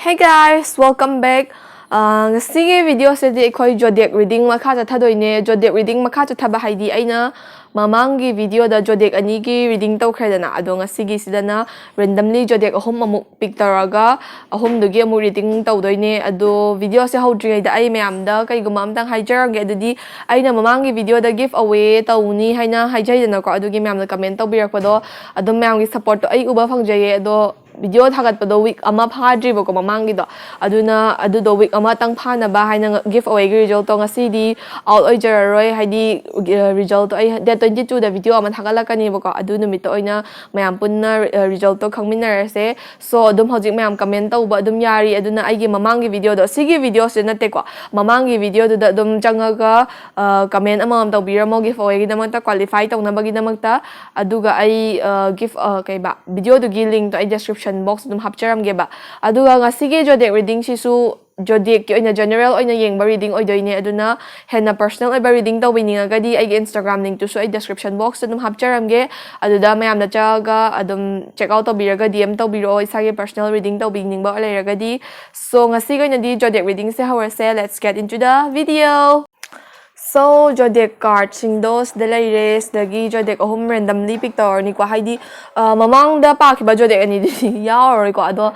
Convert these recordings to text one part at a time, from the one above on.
Hey guys, welcome back. Ngasi video se di khoi zodiac reading makha chathadoine zodiac reading makha chathaba haidi aina mamangi video da zodiac ani gi reading tawkhredana ado ngasi gi sidana randomly zodiac ahum amuk pick taraga ahum dugi amu reading tawdoine ado video se hodri da ai mayam da kaiguma amtang haijarage adudi aina mamangi video da give away tawni haina haijaidana ko adugi mayam da comment tawbirakpado ado mayam gi support to ai uba phangjaye ado video thagatpado week ama phadribo ko mamangi do aduna adudo week ama tang phana ba haina give away gi result to ngasi di all oijararoi haidi result ai day 22 da video ama thagalakani bako adu numit to oina mayam punna result to khangminarase so adum hojik mayam comment tawba adum yari aduna aigi mamangi video do sigi video se nate ko mamangi video do da adum changaga comment amam tawbiramo give away gi damata qualify tawnabagi damakta aduga ai give kaiba video do gi link to ai description box dum hapcharamge ba aduga ngasige zodiac reading sisu zodiac ki oina general oina yengba reading oidoine aduna henna personal oiba reading tawbiningagadi ai Instagram link to so ai description box dum hapcharamge aduda mayamna chaga adum check out tawbiraga DM tawbiro isage personal reading tawbiningba leiragadi so ngasiga oina di zodiac reading se hawase let's get into the video. So zodiac card singdos the layres dagi zodiac ahum randomly pick tawni ko haidi mamang da pa kiba zodiac ani di yaw ko ado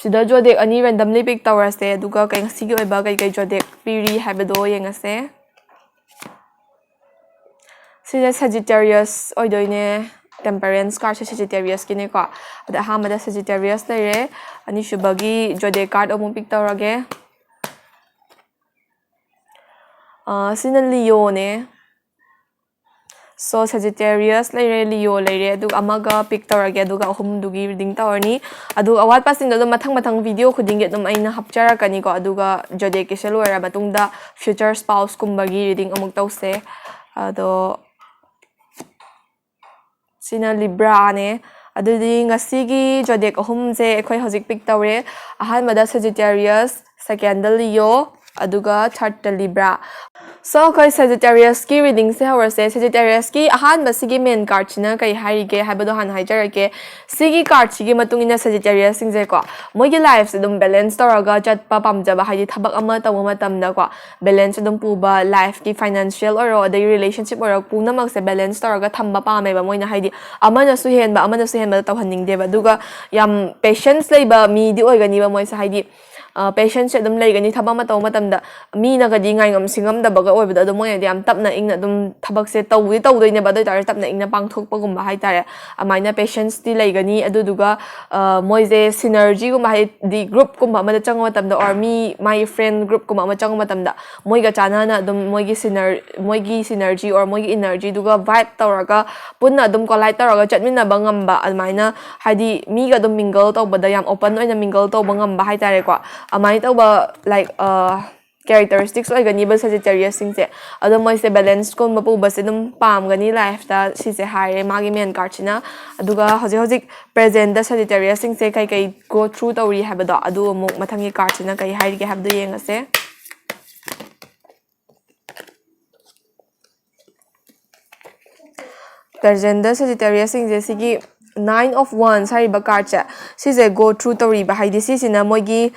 sida zodiac ani randomly pick tawrase aduga kai sigi oiba kai zodiac piri habado yengase sida Sagittarius oidoine temperance card Sagittarius kine ko ada hamada Sagittarius layre ani shubagi zodiac card omu pick tawrage sina Leo ne so Sagittarius laire Leo laire adu amaga pick tawrage aduga ahum dugi reading tawrni adu awat pasing do mathang video khudinge dum aina hapcharakani ko aduga zodiac ki seloira matungda future spouse kumbagi reading amuk tawse ado sina Libra ne adudi ngasigi zodiac ahum je ekhoi hojik pick tawre ahanmada Sagittarius second Leo aduga third Libra so koi Sagittarius ki reading se hawase Sagittarius ki ahan ba sigi main card china kai hairige habado han haijarake sigi card chigi matungina Sagittarius singje ko moigi life se dum balance toraga chatpa pamjaba haidi thabak ama tawa matamda ko balance dum puba life ki financial or the relationship or punamak se balance toraga thamba pame ba moina haidi amana su henba tawhanning deba duga yam patience leiba mi di oigani ba moi sa haidi patience dum leigani thaba ma taw matamda mi na gadi ngai ngam singam da baga oibada dum moi yam tapna ingna dum thabak se tawdoine ba doi tar tapna ingna pangthok pagum ba haitare amaina patience ti leigani aduduga moi je synergy gum hai di group kum ma da changwa matamda or me my friend group kum ma changwa matamda moi ga chana na dum moi gi synergy or moi gi energy duga vibe tawraga punna dum collide tawraga chatmina bangam ba almaina haidi mi ga dum mingle tawbada yam open oina mingle tawbangam ba haitare ko amai tawba like characteristics oigani ba Sagittarius singse ado moi se balance kon mapu ba se dum pam gani life ta si se hare magi main card china aduga hojik present da Sagittarius singse kai go through tawri habado adu amuk mathangi card china kai hairige habdo yengase present da Sagittarius singse sigi 9 of Wands hariba card cha sise go through tori ba haidi sisina moigi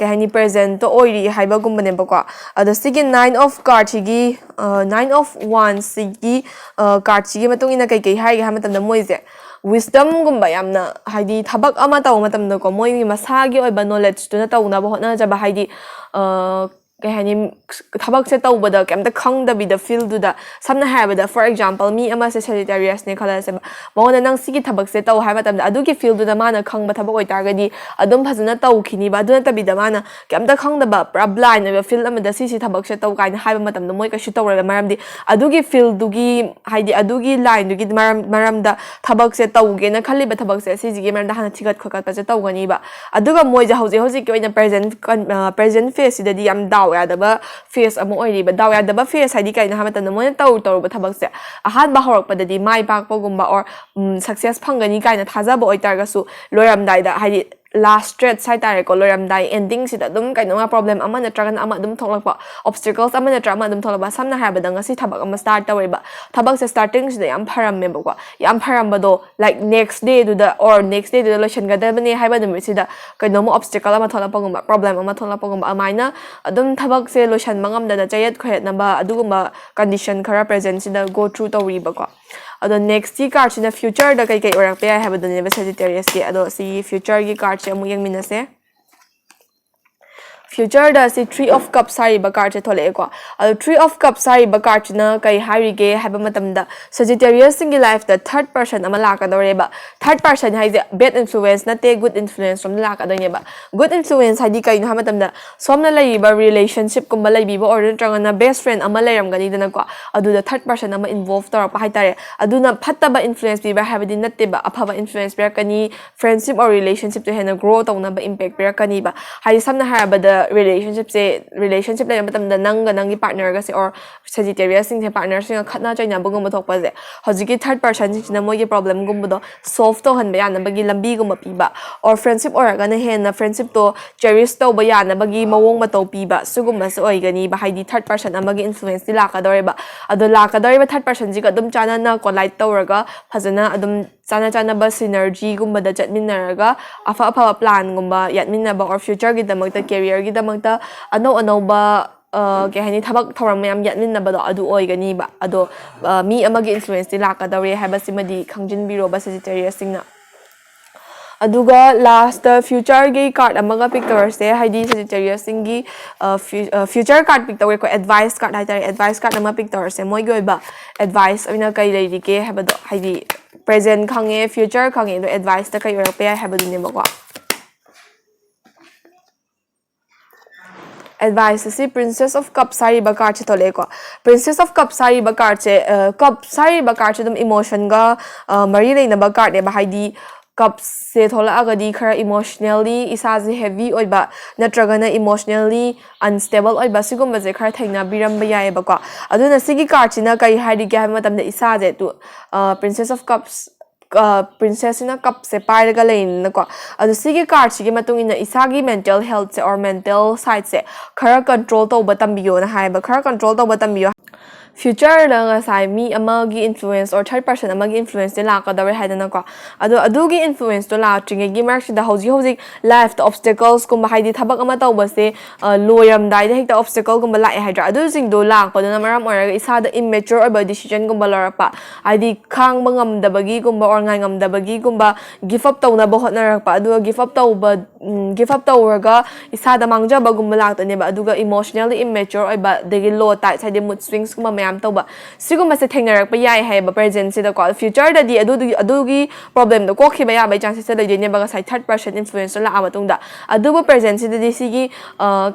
kahani present to oiri haiba gumbane bako ado sigi 9 of card chigi 9 of Wands sigi card chigi matungina kai haigi hamatamda moise wisdom gumba yamna haidi thabak ama taw matamda ko moi masagi oiba knowledge tuna tawna ba hotna jaba haidi kahani thabak se tawbada kemta khangda bi the feel du da samna habada for example me ama se Sagittarius ne khala se mona nang sigi thabak se taw haiba tamda adu ki feel du da mana khangba thabak oi targadi adum phajana taw khini ba aduna tabi da mana kemta khangda ba pra blind ba feel ama da si thabak se taw kaina haiba matam da moi ka shu tawra maram di adu gi feel du gi haidi adu gi line du gi maram da thabak se taw ge na khali ba thabak se si gi maram da hana thigat khokat pa se taw gani ba aduga moi ja hoji ki oina present face da di am daw yadaba face amo oiri ba daw yadaba face haidi kaina hamata na moina taw ba thabak se ahan ba horak padadi mai pak pagumba or success phangani kaina thaja ba oitar ga su loram dai da haidi last stretch haitare ko loiramdai ending sida dum kainoma problem ama natragan ama dum tholakpa obstacles ama natra ama dum tholaba samna habada ngasi thabak ama start tawriba thabak se starting sida yam pharamme bako yam pharamba do like next day to the or next day to the lotion gadabani haiba dum sida kainoma obstacle ama tholapa gumba problem ama tholapa gumba amaina adum thabak se lotion mangam da chayat khoyat namba adugumba condition khara present sida go through tawriba ko ado next ki card sina future da kai kai orak pe have the neba Sagittarius ki ado si future ki card se amu yang minase future da si 3 of cups sari ba card se thole ko ado 3 of cups sari ba card na kai hari ge have matam da Sagittarius single life the third person ama la ka dore ba third person hai je bad influence na te good influence from la ka dore ba good influence hai di kai no matam da somna lai ba relationship kum ba lai bi ba or na best friend ama lai ram gani dana ko adu da third person ama involve tor pa hai tare adu na phatta ba influence bi ba have di natte ba apha ba influence ba kani friendship or relationship to hena grow to na ba impact ba kani ba hai samna ha ba da relationship lai matam da nang ga nang gi partner ga se or Sagittarius sing se partner sing khatna chaina ba gum thok pa je hojiki third person sing na mo gi problem gum do solve to han ba ya na ba gi lambi gum pi ba or friendship or ga na hen na friendship to cherish to ba ya na ba gi mawong ma to pi ba sugum ma se oi ga ni ba hai di third person ama gi influence di la ka dore ba ado la ka dore ba third person ji ga dum chana na collide to ra phajana adum chana ba synergy gumba da chatminaraga afa plan gumba yatminna ba or future gi damakta career gi damakta ano ba ke hani thabak thoram mayam yatminna ba do adu oi gani ba ado mi amagi influence di laka dawre haba simadi khangjin biro ba Sagittarius singna aduga last future gi card amaga pick tawar se haidi Sagittarius singi future card pick tawar ko advice card haitari advice card ama pick tawar se moi goi ba advice abina kai lady ke haba do haidi present khange future khange do advice ta kai ora pe haba du ne ba ko advice si princess of cup sari ba card che tole ko princess of cup sari ba card che cup sari ba card che dum emotion ga mari leina ba card ne ba haidi cup se thola agadi khara emotionally isa je heavy oi ba natraga na emotionally unstable oi ba sigum ba je khara thaina biram ba yae ba ko aduna sigi card china kai hari ga matam da isa je tu princess of cups princess ina cup se pairaga lein na ko adu sigi card sigi matung ina isagi mental health se or mental side se khara control to ba tambiyo na hai ba khara control to ba tambiyo future da nga sai mi amagi influence or third person amagi influence de la ka dawre haidana ko adugi influence to la tringe gi mark da hoji life the obstacles kum ba haidi thabak ama taw ba se loyam dai de hekta obstacle kum ba la haidra adu sing do la ko na maram or isa da immature or ba decision kum ba la pa haidi khang ba ngam da bagi kum ba or ngai ngam da bagi kum ba give up taw na ba hot na rak pa adu give up taw ga isa da mangja ba kum ba la ta ne ba aduga emotionally immature or ba de low type side mood swings kum mayam tawba siguma se thengnarak pa yai hai ba present se da ko future da di adugi problem da ko khiba ya bai chance se da ne ba sai third person influence la amatung da adu ba present se di sigi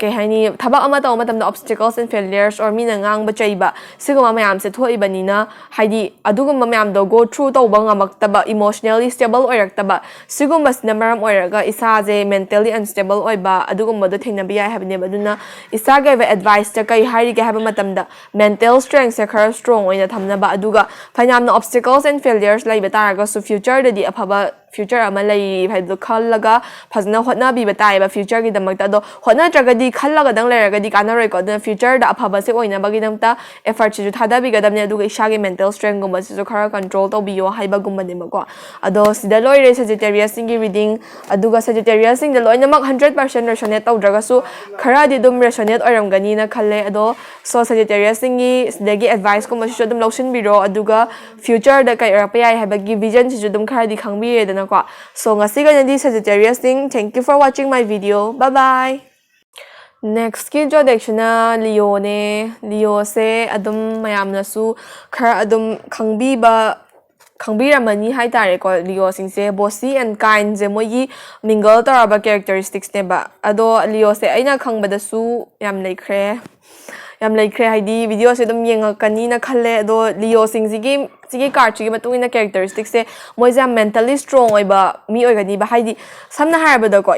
ke haini thaba ama taw matam da obstacles and failures or mina ngang ba chai ba siguma mayam se thoi ba ni na haidi adugum mayam do go through taw ba ngamak ta ba emotionally stable oirak ta ba siguma se namaram oiraga isa je mentally unstable oi ba adugum ba da thengna ba yai ha ne ba duna isa ga advice ta kai hari ga ha matam da mental strength se khara strong oina thamna ba aduga fainam na obstacles and failures lai betaraga so future da di aphaba future ama lai phai do khallaga phajna hotna bi betai ba future gi damakta do hotna traga di khallaga dang leraga di kanaroi ko da future da aphaba se oina ba gi damta effort chu thada bi gadam ne aduga isha gi mental strength gumba se so khara control to bi yo haiba gumba ne ma ko ado sida loi re Sagittarius sing gi reading aduga Sagittarius sing da loina mak 100% resonate tawdraga su khara di dum resonate oiram gani na khalle ado so Sagittarius sing gi dagi advice ko masu dum lotion biro aduga future da kai ra pa yai haiba gi vision chu dum khara di khangbi re da so ngasi ga ndi Sagittarius thing thank you for watching my video bye bye next ki zodiac na Leo ne Leo se adum mayam na su khara adum khangbiramani hai tare ko Leo sing se bossy and kind je moi mingle taraba characteristics ne ba ado Leo se aina khangba da su yam leikre haidi video se dum yenga kani na khalle do Leo sing ji gi sigi card sigi matung ina characteristics se moija mentally strong oiba mi oigani ba haidi samna harabada ko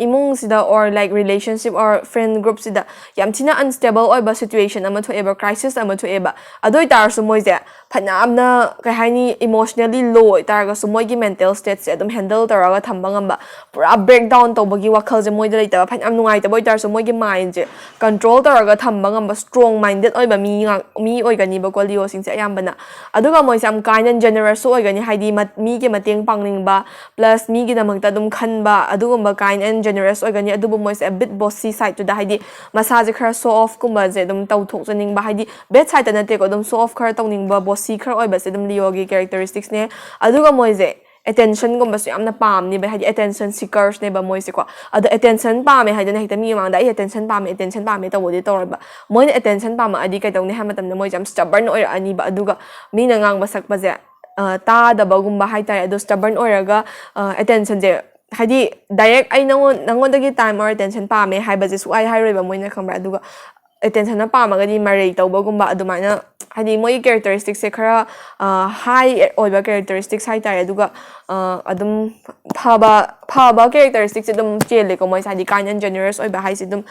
imung sida or like relationship or friend group sida yam thina unstable oiba situation ama thoeba crisis ama thoeba adoi tar su moije phanamna kai haini emotionally low tar ga su moigi mental state se adum handle taraga thamba ngamba pura breakdown tobagi wakhal je moida leita phanam nungai ta boi tar su moigi mind je control taraga thamba ngamba strong minded oiba mi oigani ba ko leo sing se ayambana aduga moi sam kind and generous oigani haidi mi ge mateng pangning ba plus mi ge damangta dum khan ba adugumba kind and generous oigani adubu moi a bit bossy side to da haidi massage khara show off kumba je dum tau thok janing ba haidi bad side na te ko dum show off khara tawning ba bossy khara oiba se dum leo ge characteristics ne aduga moi je attention gumba su yamna pam ni ba haidi attention seekers ne ba moi se ko adu attention pam me haidi na hita mi mang da attention pam me ta wodi tor ba moi attention pam adi kai tawne ha matam na moi jam stubborn or ani ba aduga mi na ngang ba sak ba je ta da ba gumba hai tai adu stubborn oraga attention je haidi direct ai nangon dagi time or attention pam me hai ba je su ai hai roi ba moi na khambra aduga attention na pam ga di marei tawba gumba adumaina haidi moi characteristics se khara high oiba characteristics hai tai aduga adum phaba characteristics adum chele ko moi sadi kind and generous oiba hai sidum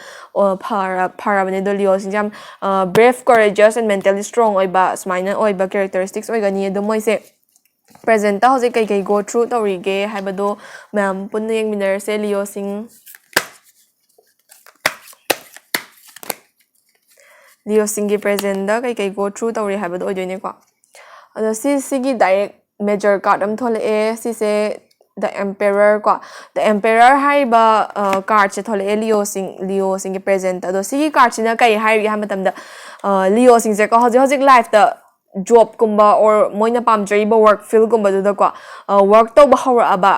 phara bane do leo sinjam brave courageous and mentally strong oiba smaina oiba characteristics oigani adum moi se present ta hoje kai go through tori ge haibado ma'am punna yeng minar se leo sing Leo singi present da kai go through tori haibado oidone ko ado sigi direct major card am thole si se the emperor ko the emperor haiba card che thole leo sing present ado sigi card sina kai hai ri hamatam da leo sing se ko hoje life da job kumba or moina pamjari ba work field kumba du da ko work to ba hawra aba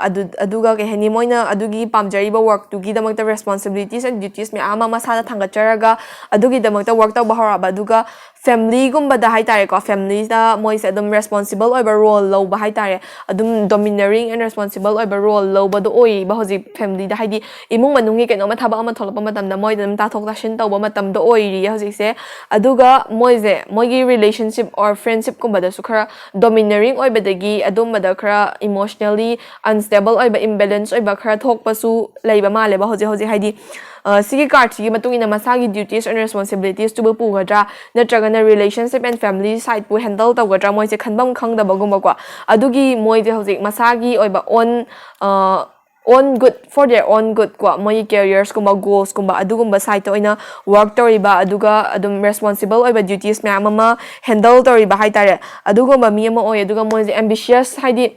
aduga ke hani moina adugi pamjari ba work tu gi damang ta responsibilities and duties me ama masada thanga charaga adugi damang ta work to ba hawra aba aduga family gumba da hai tare ko family da moi se adum responsible over role low ba hai tare adum domineering and responsible over role low ba do oi ba hoji family da haidi imung manungi keno ma thaba ama tholpa matam da moi dam ta thok ta shin tawba matam do oi ri hoji se aduga moigi relationship or friendship kumba da su khara domineering oiba dagi adum da khara emotionally unstable oiba imbalance oiba khara thokpa su leiba male ba hoji haidi sigi card gi matung ina masagi duties and responsibilities to bu gadra natraga na relationship and family side pu handle ta gadra moi se khanbam khangda bagum ko adugi moi je hoji masagi oiba on good for their own good ko moi careers kuma goals kuma adugumba side to ina work toriba aduga adum responsible oiba duties ma mama handle toriba haitare adugumba mi ama oi aduga moi je ambitious haidi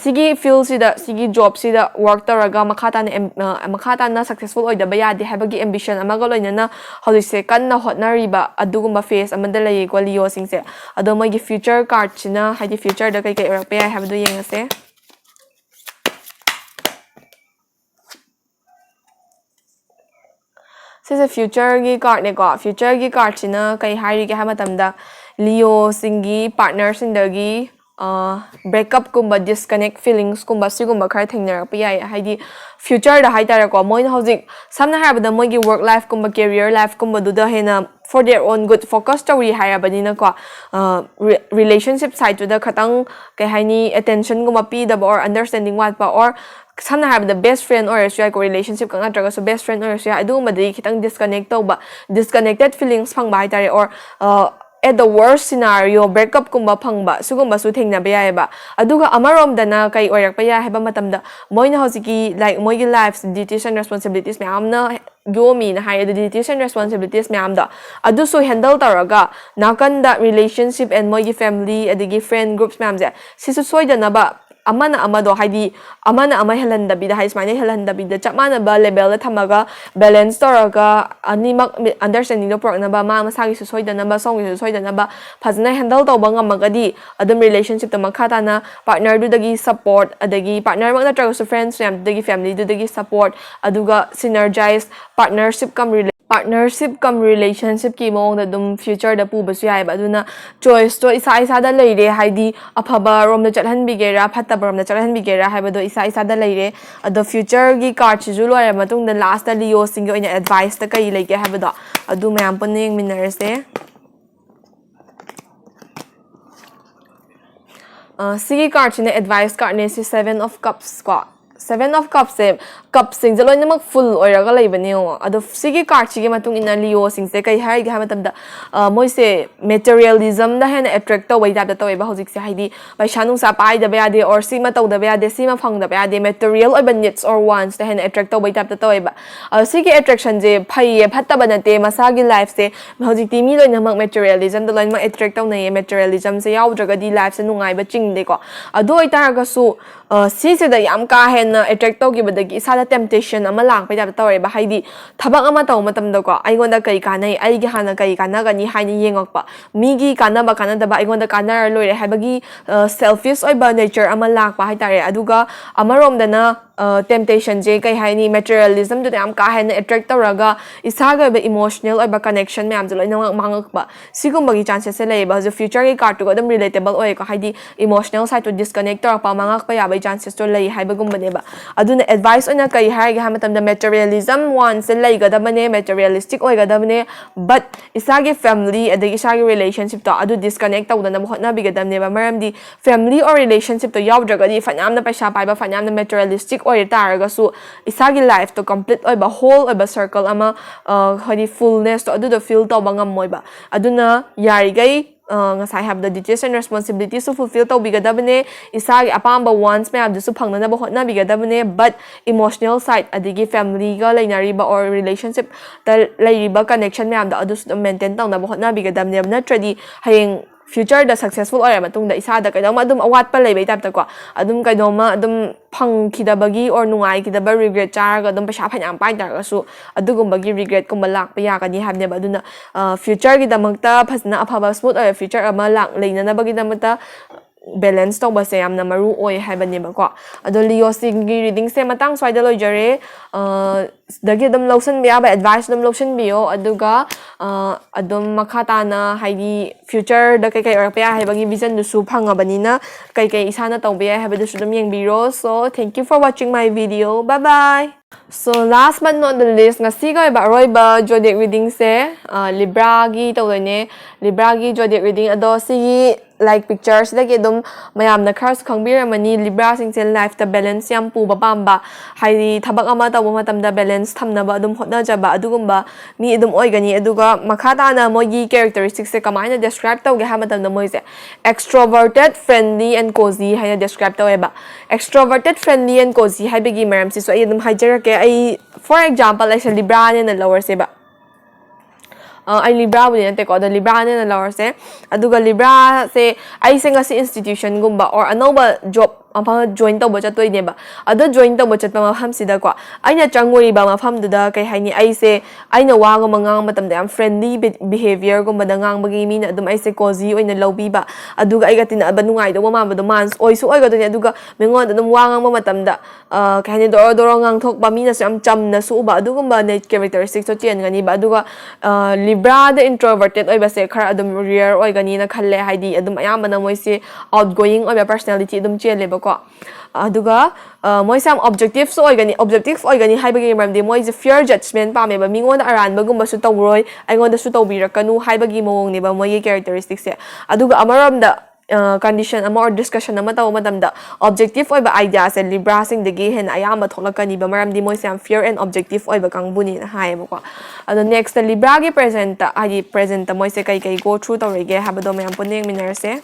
sigi field sida sigi job sida work taraga makhata na successful oida ba yade habagi ambition amaga loina na holise kanna hotnariba adugumba face amanda lay ko leo singse ado mai gi future card china haidi future da kai orak pa have do yengase sise future gi card ne ko future gi card china kai hairi ge hamatamda leo singi partners indagi breakup kumba disconnect feelings kumba sigumba khara thengnar pa yai haidi future da haitara ko moin hojik samna harabada moigi work life kumba career life kumba du da hena for their own good focus story harabani na ko relationship side to da khatang kai haini attention guma pi da or understanding what pa or samna harabada best friend or so ko relationship kang atraga so best friend or so adu ma dei khitang disconnect to ba disconnected feelings phang ba haitare or at the worst scenario breakup kumba phangba sugumba su thengna ba yai ba aduga amarom dana kai oyak pa ya heba matamda moina hosiki like moigi lives duties and responsibilities me amna yomi na higher duties and responsibilities me amda adu so handle taraga nakanda relationship and moigi family adigi friend groups me amja sisu soidana ba amana amado haidi amana ama helanda bida hais mine helanda bida chapmana ba level da thamaga balance toraga animak understanding do prog na ba ma masagi su soidana ba song su soidana ba phajna handle to ba ngamagadi adum relationship ta makhata na partner du dagi support adagi partner mak na traga su friends fam dagi family du dagi support aduga synergize partnership come relationship ki mong da dum future da pu basu yai ba aduna choice to isa da leire haidi aphaba rom da chalhan bigera phattaba rom da chalhan bigera haiba do isa da leire ado future gi card chi ju loire matung da last da leo sing oina advice ta kai lege haiba do adu mayam puning minarse Sigi card chine advice card ne si 7 of cups ko 7 of cups se cup sing jalo namak full oiraga laibane yo ado sigi card chige matung ina leo sing se kai hai ga matam da moi se materialism da hen attract to wai da to ba hojik se haidi bai shanung sa pai da ba de or si ma to da ba de si ma phang da ba de material or needs or wants da hen attract to wai da to ba sigi attraction je phai ye phatta ba na te masa gi life se hojik ti mi loi namak materialism da loi ma attract to na materialism se yaw draga di life se nungai ba ching de ko ado ita ga su si se da yam ka hen attract to gi ba da gi sa da temptation ama lang pa da to ba haidi thabak ama to matam da ko ai gonda kai ka nei ai gi hana kai ka na ga ni hai ni yengok pa mi gi kana ba da ai gonda kana loi re habagi selfish oi ba nature ama lang pa hai tare aduga amarom da na temptation je kai hai ni materialism du yam ka hen attract to raga isa ga ba emotional oi ba connection me am je loi na mangak ba sigum ba gi chances se lei ba the future gi card to dam relatable oi ko haidi emotional side to disconnect to pa mangak pa ya ba chances to lei hai ba gum ba ne ba aduna advice on kai hai ga matam da materialism once lei ga da bane materialistic oi ga da bane but isagi family adagi isagi relationship to adu disconnect to da na hot na bi ga da ne ba maram di family or relationship to yaw draga di fanyam na paisa pai ba fanyam na materialistic oi tar ga su isagi life to complete oi ba whole oi ba circle ama hadi fullness to adu do feel to bangam moi ba aduna yari gai ngasai have the duties and responsibilities to fulfill to bigadabane isagi apamba wants me have to phangna na bahot na bigadabane but emotional side adigi family ga lainari ba or relationship ta lairiba connection me am da adu maintain tang na bahot na bigadabane na tradi hayeng future da successful ora matung da isa da kaidoma adum awat pa leibai tap ta ko adum kaidoma adum phang khidabagi or nungai khidaba regret char ga adum paisa phanyam pai tar ga su adugum bagi regret kum lak pa ya ka ni habne ba aduna future gi damakta phasna aphaba smooth or future ama lak leina na bagi damakta balance to ba se amna maru oi haibani ba ko ado leo sing gi reading se matang swai da loi jare dagi dam lotion biya ba advice dam lotion biyo aduga adum makhata na haidi future da kai kai or pa haibagi vision du su phanga bani na kai kai isana taw biya haiba du su dam yeng biro so thank you for watching my video bye bye. So last but not the least ngasi ga ba roi ba zodiac reading se Libra gi tawne Libra gi zodiac reading ado si like pictures lagi dum mayam na khars khangbir mani Libra sing se life ta balance yam pu ba pamba hai thabak ama ta matam da balance thamna ba dum hotna ja ba adugumba mi dum oi gani aduga makhata na mogi characteristics se kamaina describe taw ge ha matam da moi se extroverted friendly and cozy hai describe taw ba extroverted friendly and cozy hai begi maram si so ai dum hajar ke ai for example like Libra ne na lower se ba ai Libra bu ne te ko da Libra ne na lower se aduga Libra se ai se ngasi institution gumba or anoba job apa join to bacha toy ne ba ada join to bacha ma pham sida ko aina changoi ba ma pham du da kai haini ai se aina wa ga mangang matam da am friendly behavior gumba da ngang bagi mi na dum ai se cozy oina lobi ba aduga ai ga tin ba nungai do ma ba do mans oi su oi ga do ne aduga mengon da dum wa ngang matam da kai ni do ngang thok ba mi na sam cham na su ba adugumba ne characteristics to chen gani ba aduga Libra the introverted oi ba se khara adum rare oi gani na khalle haidi adum ayam na moi se outgoing oi ba personality adum chen le ba ko aduga moi sam objectives oi gani haibagi maram de moi je fear judgment pa me ba mingon da aran bagum ba su tawroi aingon da su tawbirakanu haibagi mawong ne ba moi characteristics se aduga amaram da condition ama or discussion ama taw madam da objective oi ba idea se Libra sing de ge hen ayama tholakani ba maram di moi sam fear and objective oi ba kangbuni na hai ba ko ado next Libra ge present moi se kai go through tawrege habado me am puning minar se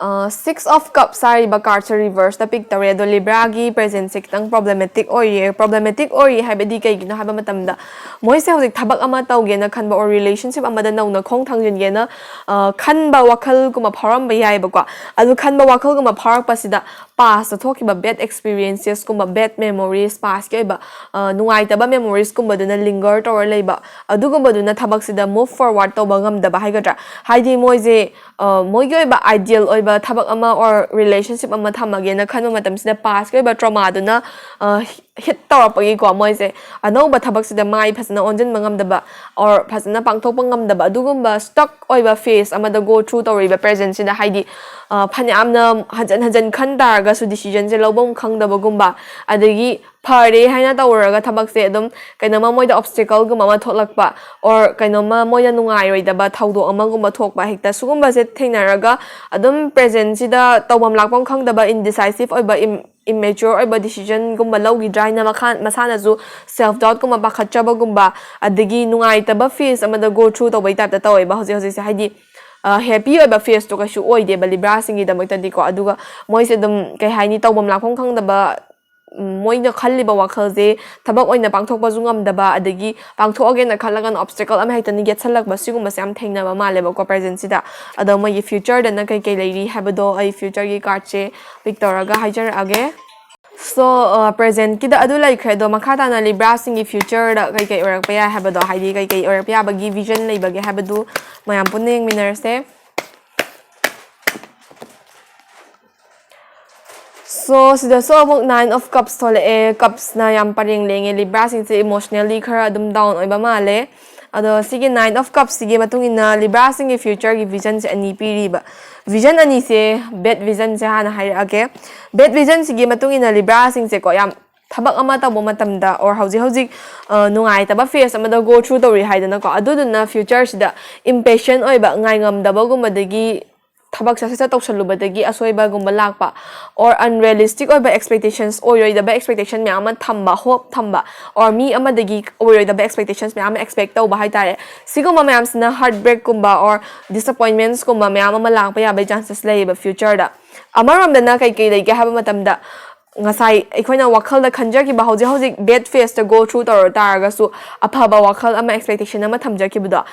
6 of cups sari ba cards reverse the pick tawre do Libra gi present sik tang problematic oi habedi kai gina haba matam da moi se hojik thabak ama taw ge na khan ba or relationship ama da na khong thang jin ge na khan ba wakhal kuma pharam ba yai ba ko adu khan ba wakhal kuma pharak pasida past thoki ba bad experiences kuma bad memories past ke ba nuai ta ba memories kuma da na linger to or lei ba adu kuma du na thabak sida move forward to ba ngam da ba hai ga tra haidi moi je moi ge ba ideal oi ba thabak ama or relationship ama thamage na khanu matam sida past ke ba trauma du na hit tawra pagi ko moi se ano ba thabak sida mai phasna onjen mangam da ba or phasna pangthok pangam da ba dugumba stuck oi ba phase ama da go through tawri ba present sida haidi phanyam na hajan khan dar ga su decision je lobom khang da ba gumba adagi ꯐꯔꯦ ꯍꯥꯏꯅ ꯇꯧꯔꯒ ꯊꯕꯛꯁꯦ ꯑꯗꯨꯝ ꯀꯩꯅꯣꯃ ꯃꯣꯏꯗ obstacle-ꯒꯨꯝꯕ ꯑꯃ ꯊꯣꯛꯂꯛꯄ or ꯀꯩꯅꯣꯃ ꯃꯣꯏꯗ ꯅꯨꯡꯉꯥꯏꯔꯣꯏꯗꯕ ꯊꯧꯗꯣꯛ ꯑꯃꯒꯨꯝꯕ ꯊꯣꯛꯄ ꯍꯦꯛꯇ ꯁꯤꯒꯨꯝꯕꯁꯦ ꯊꯦꯡꯅꯔꯒ ꯑꯗꯨꯝ ꯄ꯭ꯔꯦꯖꯦꯟꯁꯤꯗ ꯇꯧꯐꯝ ꯂꯥꯛꯐꯝ ꯈꯪꯗꯕ indecisive ꯑꯣꯏꯕ immature ꯑꯣꯏꯕ decision-ꯒꯨꯝꯕ ꯂꯧꯈꯤꯗ꯭ꯔꯥ ꯍꯥꯏꯅ ꯃꯁꯥꯅꯁꯨ self doubt-ꯒꯨꯝꯕ ꯄꯥꯈꯠꯆꯕꯒꯨꯝꯕ ꯑꯗꯒꯤ ꯅꯨꯡꯉꯥꯏꯇꯕ phase ꯑꯃꯗ go through ꯇꯧꯕꯩ ꯇꯥꯏꯞꯇ ꯇꯧꯋꯦꯕ ꯍꯧꯖꯤꯛꯁꯦ ꯍꯥꯏꯗꯤ happy ꯑꯣꯏꯕ phase-ꯇꯣ ꯀꯩꯁꯨ ꯑꯣꯏꯗꯦꯕ ꯂꯤꯕ꯭ꯔꯥꯁꯤꯡꯒꯤꯗꯃꯛꯇꯗꯤꯀꯣ ꯑꯗꯨꯒ ꯃꯣꯏꯁꯦ ꯑꯗꯨꯝ ꯀꯩ ꯍꯥꯏꯅꯤ ꯇꯧꯐꯝ ꯂꯥꯛꯐꯝ ꯈꯪꯗꯕ ꯃꯣꯏꯅ ꯈꯜꯂꯤꯕ ꯋꯥꯈꯜꯁꯦ ꯊꯕꯛ ꯑꯣꯏꯅ ꯄꯥꯡꯊꯣꯛꯄꯁꯨ ꯉꯝꯗꯕ ꯑꯗꯒꯤ ꯄꯥꯡꯊꯣꯛꯑꯒꯦꯅ ꯈꯜꯂꯒꯅ obstacle ꯑꯃ ꯍꯦꯛꯇ ꯌꯦꯠꯁꯜꯂꯛꯄ ꯁꯤꯒꯨꯝꯕꯁꯦ ꯌꯥꯝ ꯊꯦꯡꯅꯕ ꯃꯥꯜꯂꯦꯕꯀꯣ ꯄ꯭ꯔꯦꯖꯦꯟꯁꯤꯗ ꯑꯗꯣ ꯃꯣꯏꯒꯤ ꯐ꯭ꯌꯨꯆꯔꯗꯅ ꯀꯩ ꯂꯩꯔꯤ ꯍꯥꯏꯕꯗꯣ ꯑꯩ ꯐ꯭ꯌꯨꯆꯔꯒꯤ ꯀꯥꯔꯗꯁꯦ ꯄꯤꯛ ꯇꯧꯔꯒ ꯍꯥꯏꯖꯔꯛꯑꯒꯦ so present-ꯀꯤꯗ ꯑꯗꯨ ꯂꯩꯈ꯭ꯔꯦ ꯑꯗꯣ ꯃꯈꯥ ꯇꯥꯅ ꯂꯤꯕ꯭ꯔꯥꯁꯤꯡꯒꯤ ꯐ꯭ꯌꯨꯆꯔꯗ ꯀꯩ ꯑꯣꯏꯔꯛꯄ ꯌꯥꯏ ꯍꯥꯏꯕꯗꯣ ꯍꯥꯏꯗꯤ ꯀꯩ ꯑꯣꯏꯔꯛꯄ ꯌꯥꯕꯒꯤ vision ꯂꯩꯕꯒꯦ ꯍꯥꯏꯕꯗꯨ ꯃꯌꯥꯝ ꯄꯨꯟꯅ ꯌꯦꯡꯃꯤꯟꯅꯔꯁꯦ so sidasu amuk 9 of cups tholae cups na yam pareng lenge libra singse emotionally khara adum down oiba male ado sige 9 of cups sige matung ina libra singi future gi vision se ani piriba vision ani se bad vision se hana hairage bad vision sige matung ina libra singse ko yam ꯊꯕꯛ ꯑꯃ ꯇꯧꯕ ꯃꯇꯝꯗ or ꯍꯧꯖꯤꯛ ꯅꯨꯡꯉꯥꯏꯇꯕ phase ꯑꯃꯗ go through ꯇꯧꯔꯤ ꯍꯥꯏꯗꯅꯀꯣ ꯑꯗꯨꯗꯨꯅ futureꯁꯤꯗ impatient ꯑꯣꯏꯕ ꯉꯥꯏꯉꯝꯗꯕꯒꯨꯝꯕꯗꯒꯤ ꯊꯕꯛ ꯁꯠ ꯇꯧꯁꯜꯂꯨꯕꯗꯒꯤ ꯑꯁꯣꯏꯕꯒꯨꯝꯕ ꯂꯥꯛꯄ or unrealistic ꯑꯣꯏꯕ expectations ꯑꯣꯏꯔꯣꯏꯗꯕ expectation ꯃꯌꯥꯝ ꯑꯃ ꯊꯝꯕ hope ꯊꯝꯕ or ꯃꯤ ꯑꯃꯗꯒꯤ ꯑꯣꯏꯔꯣꯏꯗꯕ expectations ꯃꯌꯥꯝ ꯑꯃ expect ꯇꯧꯕ ꯍꯥꯏꯇꯥꯔꯦ ꯁꯤꯒꯨꯝꯕ ꯃꯌꯥꯝꯁꯤꯅ heartbreak ꯀꯨꯝꯕ or disappointments ꯀꯨꯝꯕ ꯃꯌꯥꯝ ꯑꯃ ꯂꯥꯛꯄ ꯌꯥꯕꯒꯤ chances ꯂꯩꯌꯦꯕ futureꯗ ꯑꯃꯔꯣꯝꯗꯅ ꯀꯩ ꯂꯩꯒꯦ ꯍꯥꯏꯕ ꯃꯇꯝꯗ ngasai ꯑꯩꯈꯣꯏꯅ ꯋꯥꯈꯜꯗ ꯈꯟꯖꯈꯤꯕ ꯍꯧꯖꯤꯛ bad phase ꯇ go through ꯇꯧꯔ ꯇꯥꯔꯒꯁꯨ ꯑꯐꯕ ꯋꯥꯈꯜ ꯑꯃ expectation ꯑꯃ ꯊꯝꯖꯈꯤꯕꯗꯣ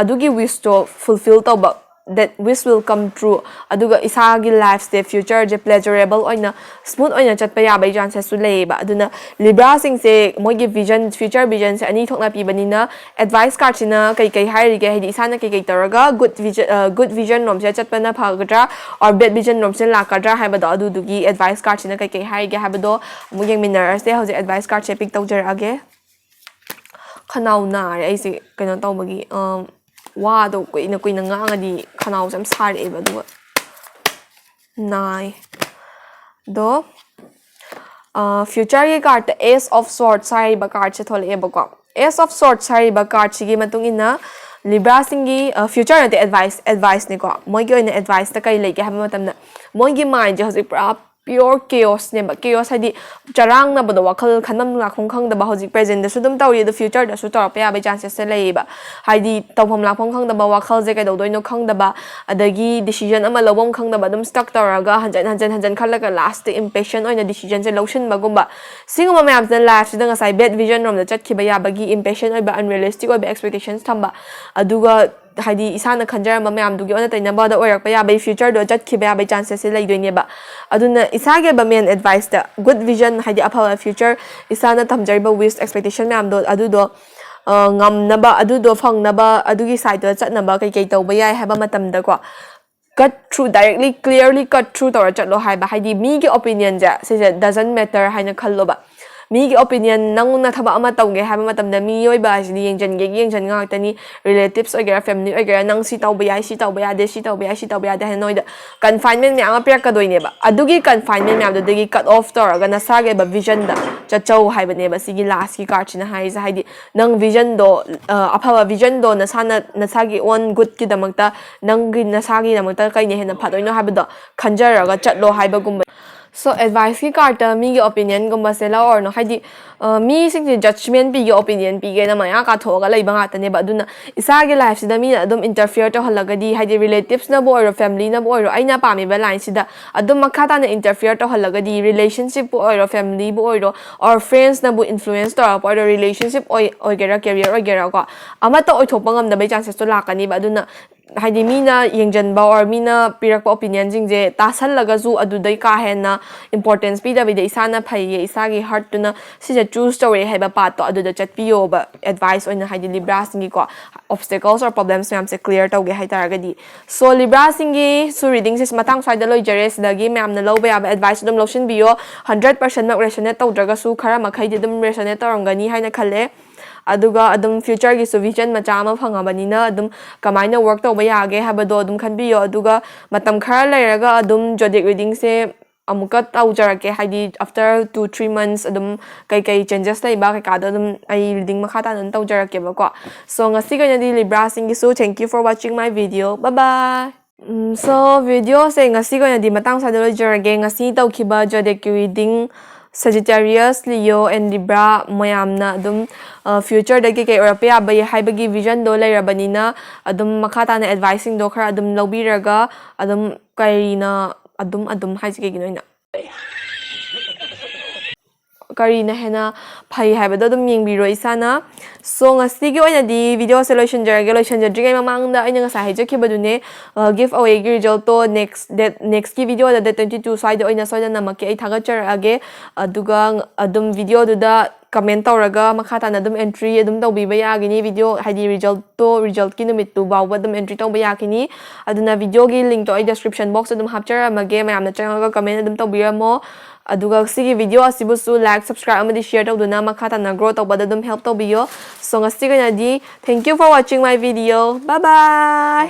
ꯑꯗꯨꯒꯤ wish ꯇꯣ fulfill ꯇꯧꯕ that wish will come true aduga isagi life stay future je pleasurable oina smooth oina chatpa yabai chances su leiba aduna libra sing se moigi vision future vision se ani thokna pibanina advice card sina kai hairige hedi isana kai taraga good vision rom se chatpana phagadra or bad vision rom se lakadra haibado adudugi advice card sina kai hairige habado mu yengminar se hoje advice card se pick tawjarage khanau na ai se kaino tawbagi 와도 꾸이나 ngangadi khanau sam sareba duga nai do future gi card ace of swords sari ba card se thole eba ko ace of swords sari ba card sigi matung ina libra singi future na advice ni ko moi gi oina advice ta kai lege ha matam na moi gi mind je hoji pra pure chaos ne ba chaos hadi charang na bodo wakal khanam la khong da ba hoji present da su dum tawri the future da su tor pa ya ba chances se lei ba hadi tawham la khong da ba wakal je kai do no khong da ba adagi decision ama lobom khong da ba dum stuck taraga hanjan khalaga last impatient oina decision je lotion ba gumba singuma mayam se life da ngasai bad vision rom da chat ki ba ya ba gi impatient oi ba unrealistic oi ba expectations thamba aduga hadi isana khanjar ma mayam dugi ona taina ba da oirak pa ya ba future do chat ki ba ya ba chances se lei doine ba aduna isage ba main advice da good vision hadi apa future isana thamjar ba wish expectation mayam do adudo ngamnaba adudo phangnaba adugi side do chatnaba kai tawba yai haba matam da ko cut through directly clearly cut through tor chatlo haiba hadi mi gi opinion ja se doesn't matter haina khallo ba mi gi opinion nangna thaba ama tawge haba matam da mi yoi ba ji yengjan ngak relatives ogera family ogera nang si tawba yai si tawba ya de si tawba ya de hanoida confinement me ama prak ka doine ba adugi confinement me amdo degi cut off tor ga na sage ba vision da chachau haiba ne ba sigi last ki card china hai za haidi nang vision do aphawa vision do na sagi one good ki damakta nang gi na sagi damakta kai ne hena phadoino habdo khanjara ga chatlo haiba gumba so advice ki card mi gi opinion gumba sela or no haidi mi sing judgment bi gi opinion bi ge na maya ka thoga leiba nga tane ba aduna isa gi life sida mi adum interfere to halagadi haidi relatives na bo or family na bo or aina pami ba line sida adum makha ta na interfere to halagadi relationship bo or family bo or friends na bo influence to or relationship or gera career or gera ko ama to oi thopang am da bai chances to lakani ba aduna haidi mina yengjan ba or mina pirak pa opinion jingje tasal laga zu adudai ka hena importance pi da bi de isana phaiye isagi heart tuna sija choose story haiba part to aduda chatpiyo ba advice oina haidi libra singi ko obstacles or problems ma'am se clear tawge hai taragadi so libra singi su reading sis matang side loi jare sidagi ma'am na loba ya advice dum lotion biyo 100% mak resonate tawdraga su khara makhai de dum resonate tawrangani haina khalle aduga adum future gi vision macha ama phangabanina adum kamaina work tawba yage habado adum khanbiyo aduga matam khara leiraga adum zodiac reading se amuka taujarake haidi after 2-3 months adum kai changes laiba kai kada adum ai reading makha ta nan taujarake ba ko so ngasi ko di Libra sing so thank you for watching my video. Bye bye. So video say ngasi ko di matang sa dolo jarage ngasi tawkiba zodiac reading Sagittarius, Leo, and Libra mayamna adum future dagi kay orapya bay haibagi vision do lairabanina adum makata na advising do khara adum lobiraga adum kaina adum haisi kay ginoina karina hena phai haibado adum yengbiro isana so ngasi gi oina di video solution jarage lotion jadri mamangda aina ngasa haijakibadune give away gi result to next ki video da 22 side oina soida namaki ai thagacharage aduga adum video da comment tawraga makhata na adum entry adum tawbiba yagini video haidi result ki numit tu bawa adum entry tawba yakini aduna video gi link to ai description box adum hapchara mage mayamna changaga comment adum tawbiramo aduga sigi video asibusu like subscribe amadi share tawduna makhata na grow tawbada adum help tawbiyo so ngasi di thank you for watching my video. Bye bye.